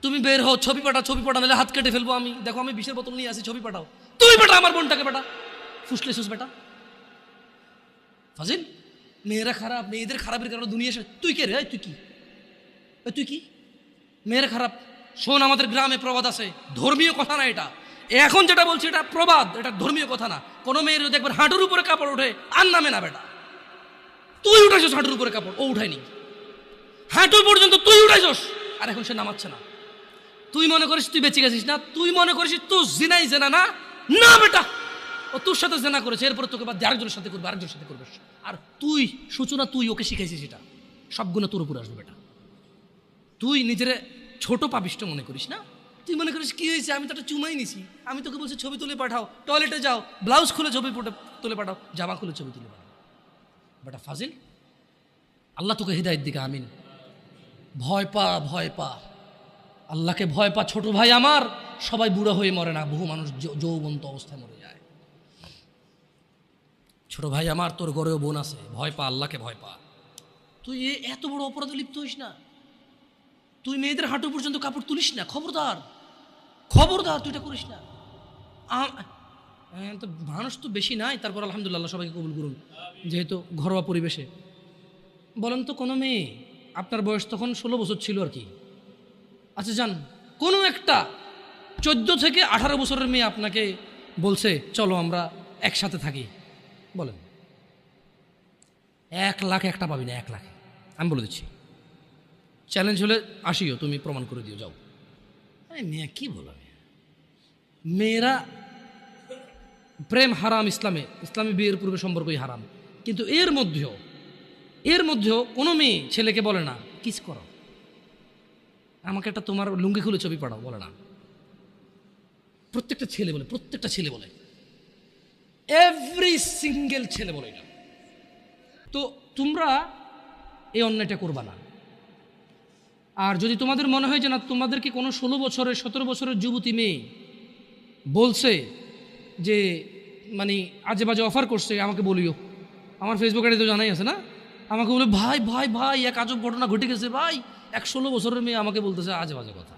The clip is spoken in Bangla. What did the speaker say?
তুমি বের হও, ছবি পাঠাও, নাহলে হাত কেটে ফেলবো আমি। দেখো আমি বিষের বোতল নিয়ে আসি, ছবি পাঠাও। তুই বেটা আমার বোনটাকে বেটা ফুসলেছিস বেটা ফাজিল। মেয়েরা খারাপ, মেয়েদের খারাপের কারণে দুনিয়া তুই কে রে? তুই কি মেয়েরা খারাপ? শোন, আমাদের গ্রামে প্রবাদ আছে, ধর্মীয় কথা না এটা। এখন যেটা বলছি এটা প্রবাদ, এটা ধর্মীয় কথা না। কোনো মেয়ের যদি একবার হাঁটুর উপরে কাপড় ওঠে আর নামে না বেটা। তুই উঠাইছস হাঁটুর উপরে কাপড়, ও উঠায়নি। হাঁটু পর্যন্ত তুই উঠাইছস, আর এখন সে নামাচ্ছে না। তুই মনে করিস তুই বেঁচে গেছিস না? তুই মনে করিস তোর জিনাই জেনা না? না বেটা, ও তোর সাথে জেনা করেছে, এরপরে তোকে বাদ দিয়ে আরেকজনের সাথে করবে, আরেকজনের সাথে করবে। আর তুই সূচনা, তুই ওকে শিখাইছিস, এটা সব গুণ তোর উপরে আসবে বেটা। তুই নিজের ছোট পাপিষ্ট মনে করিস না? তুই মনে করিস কি হয়েছে, আমি তো একটা চুমাই নিছি, আমি তোকে বলছি ছবি তুলে পাঠাও, টয়লেটে যাও, ব্লাউজ খুলে ছবি তুলে পাঠাও, জামা খুলে ছবি তুলে পাঠাও। বেটা ফাজিল, আল্লাহ তোকে হৃদায়ের দিকে আমিন। ভয় পা, আল্লাহকে ভয় পা। ছোট ভাই আমার, সবাই বুড়ো হয়ে মরে না, বহু মানুষ যৌবন্ত অবস্থায় মরে যায়। ছোট ভাই আমার, তোর ঘরেও বোন আছে, ভয় পা, আল্লাহকে ভয় পা। তুই এত বড় অপরাধে লিপ্ত হইস না। তুই মেয়েদের হাঁটু পর্যন্ত কাপড় তুলিস না, খবরদার, তুই এটা করিস না। তো মানুষ তো বেশি নাই, তারপর আলহামদুলিল্লাহ সবাইকে কবুল করুন, যেহেতু ঘরোয়া পরিবেশে। বলেন তো কোনো মেয়ে, আপনার বয়স তখন 16 বছর ছিল আর কি, আচ্ছা যান, কোনো একটা 14 থেকে 18 বছরের মেয়ে আপনাকে বলছে চলো আমরা একসাথে থাকি, বলেন 1 লাখ একটা পাবি না, 1 লাখ। আমি বলে দিচ্ছি, চ্যালেঞ্জ হলে আসিও, তুমি প্রমাণ করে দিও, যাও। মেয়ে কি বলো, মেয়েরা প্রেম হারাম ইসলামে বিয়ের পূর্বে সম্পর্কই হারাম। কিন্তু এর মধ্যেও কোনো মেয়ে ছেলেকে বলে না কিস করো, আমাকে একটা তোমার লুঙ্গি খুলে ছবি পাঠাও, বলে না। প্রত্যেকটা ছেলে বলে, এভরি সিঙ্গেল ছেলে বলে এটা। তো তোমরা এই অন্যায়টা করবা না। আর যদি তোমাদের মনে হয় যে না, তোমাদেরকে কোনো 16 বছরের 17 বছরের যুবতী মেয়ে বলছে যে মানে আজে বাজে অফার করছে, আমাকে বলিও। আমার ফেসবুক আইডি তো জানাই আছে না, আমাকে বলে ভাই এক আজব ঘটনা ঘটে গেছে ভাই, 16 বছরের মেয়ে আমাকে বলতেছে আজে বাজে কথা।